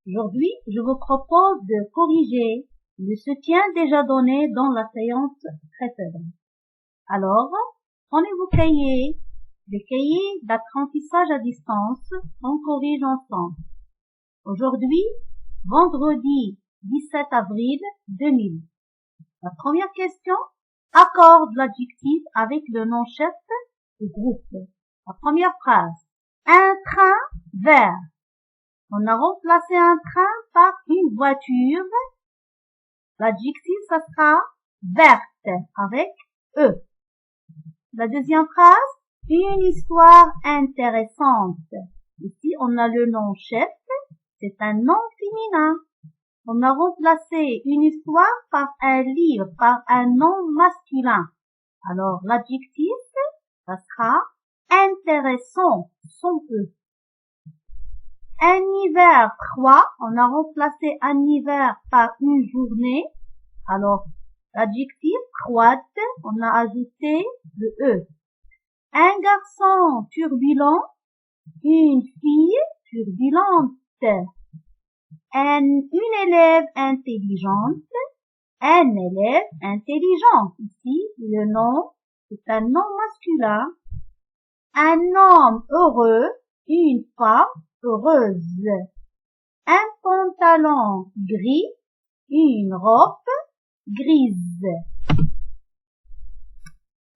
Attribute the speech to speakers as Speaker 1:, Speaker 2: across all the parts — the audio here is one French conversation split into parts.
Speaker 1: Aujourd'hui, je vous propose de corriger le soutien déjà donné dans la séance précédente. Alors, prenez vos cahiers, les cahiers d'apprentissage à distance, on corrige ensemble. Aujourd'hui, vendredi 17 avril 2000. La première question, accorde l'adjectif avec le nom chef du groupe. La première phrase, un train vert. On a remplacé un train par une voiture. L'adjectif, ça sera verte avec E. La deuxième phrase, une histoire intéressante. Ici, on a le nom chef, c'est un nom féminin. On a remplacé une histoire par un livre, par un nom masculin. Alors, l'adjectif, ça sera intéressant, sans E. Un hiver froid, on a remplacé un hiver par une journée. Alors, l'adjectif froide, on a ajouté le E. Un garçon turbulent, une fille turbulente. Une élève intelligente, un élève intelligent. Ici, le nom, c'est un nom masculin. Un homme heureux, une femme heureuse. Un pantalon gris, une robe grise.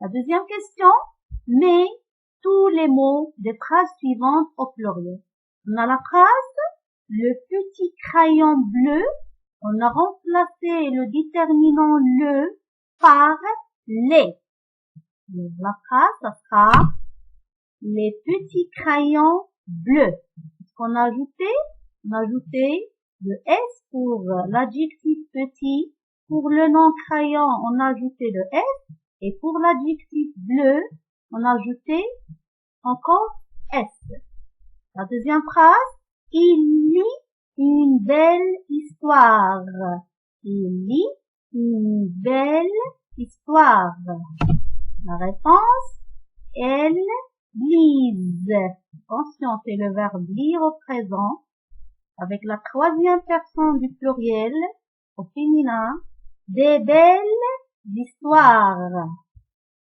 Speaker 1: La deuxième question, mets tous les mots des phrases suivantes au pluriel. On a la phrase, le petit crayon bleu, on a remplacé le déterminant le par les. La phrase, ça sera les petits crayons bleus. Qu'est-ce qu'on a ajouté? On a ajouté le S pour l'adjectif petit. Pour le nom crayon, on a ajouté le S. Et pour l'adjectif bleu, on a ajouté encore S. La deuxième phrase, il lit une belle histoire. Il lit une belle histoire. La réponse, elle lise. Attention, c'est le verbe lire au présent, avec la troisième personne du pluriel, au féminin, des belles histoires.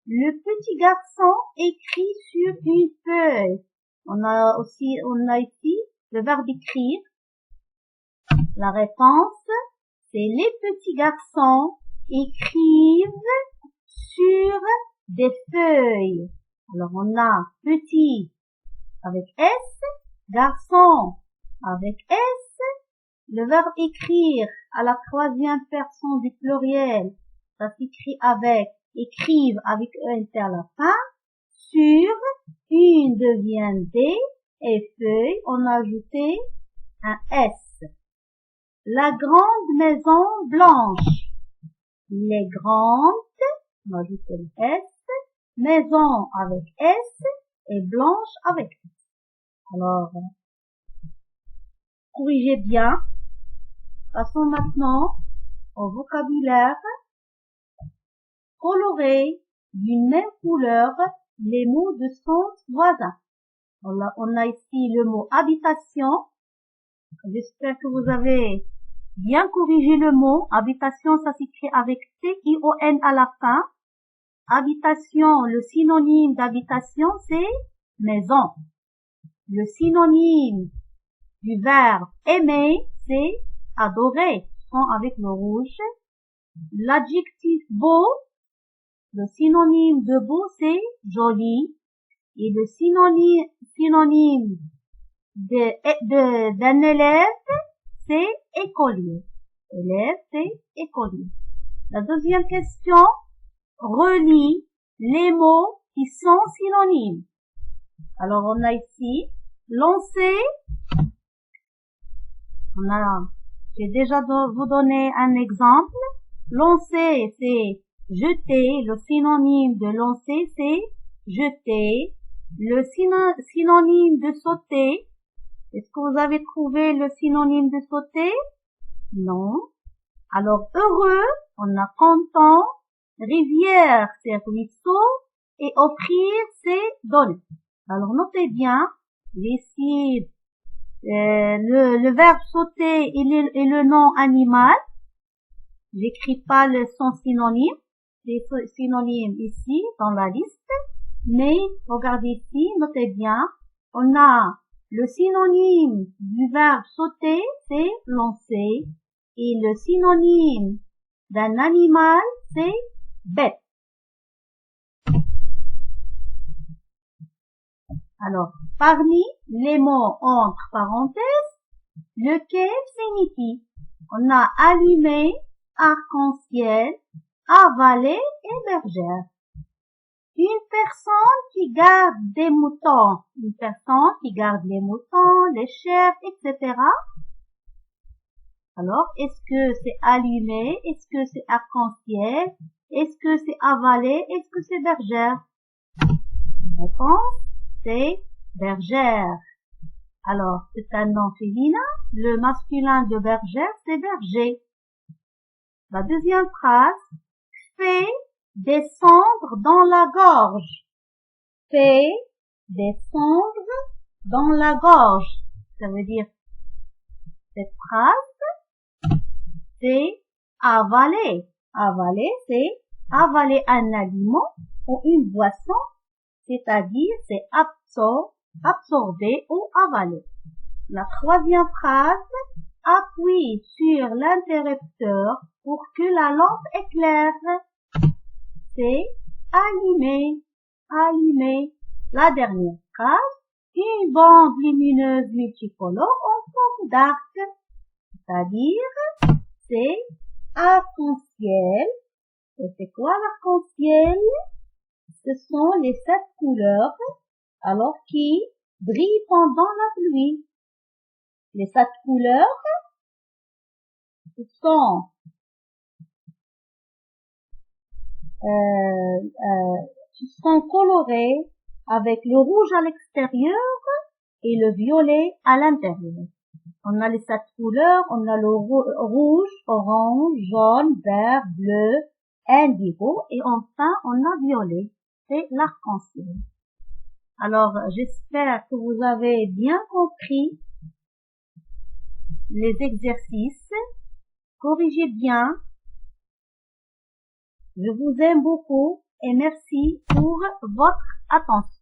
Speaker 1: Le petit garçon écrit sur une feuille. On a ici le verbe écrire. La réponse, c'est les petits garçons écrivent sur des feuilles. Alors, on a petit avec S, garçon avec S, le verbe écrire à la troisième personne du pluriel, ça s'écrit avec, écrive avec E à la fin, sur, une devient D, et feuille, on a ajouté un S. La grande maison blanche. Les grandes, on a ajouté le S, maison avec S et blanche avec S. Alors, corrigez bien. Passons maintenant au vocabulaire. Colorer d'une même couleur les mots de sens voisin. On a ici le mot habitation. J'espère que vous avez bien corrigé le mot. Habitation, ça s'écrit avec T-I-O-N à la fin. Habitation, le synonyme d'habitation, c'est maison. Le synonyme du verbe aimer, c'est adorer, avec le rouge. L'adjectif beau, le synonyme de beau, c'est joli. Et le synonyme d'un élève, c'est écolier. Élève, c'est écolier. La deuxième question, relie les mots qui sont synonymes. Alors, on a ici, lancer. J'ai déjà vous donné un exemple. Lancer, c'est jeter. Le synonyme de lancer, c'est jeter. Le synonyme de sauter. Est-ce que vous avez trouvé le synonyme de sauter? Non. Alors, heureux, on a content. Rivière, c'est ruisseau. Et offrir, c'est donner. Alors, notez bien, les Le verbe sauter et le nom animal. J'écris pas son synonyme. Les synonymes ici dans la liste. Mais regardez ici, notez bien. On a le synonyme du verbe sauter, c'est lancer. Et le synonyme d'un animal, c'est bête. Alors, parmi les mots entre parenthèses, lequel signifie? On a allumé, arc-en-ciel, avalé et bergère. Une personne qui garde des moutons, une personne qui garde les moutons, les chèvres, etc. Alors, est-ce que c'est allumé? Est-ce que c'est arc-en-ciel? Est-ce que c'est avalé? Est-ce que c'est bergère? Réponse, c'est bergère. Alors, c'est un nom féminin. Le masculin de bergère, c'est berger. La deuxième phrase, fait descendre dans la gorge. Fait descendre dans la gorge. Ça veut dire, cette phrase, c'est avaler. Avaler, c'est avaler un aliment ou une boisson, c'est-à-dire c'est absorber ou avaler. La troisième phrase, appuie sur l'interrupteur pour que la lampe éclaire. C'est allumer, allumer. La dernière phrase, une bande lumineuse multicolore en forme d'arc, c'est-à-dire c'est arc-en-ciel. Et c'est quoi l'arc-en-ciel? Ce sont les 7 couleurs, alors qui brillent pendant la pluie. Les 7 couleurs, ce sont colorés avec le rouge à l'extérieur et le violet à l'intérieur. On a les 7 couleurs, on a le rouge, orange, jaune, vert, bleu, indigo et enfin on a violet. C'est l'arc-en-ciel. Alors, j'espère que vous avez bien compris les exercices. Corrigez bien. Je vous aime beaucoup et merci pour votre attention.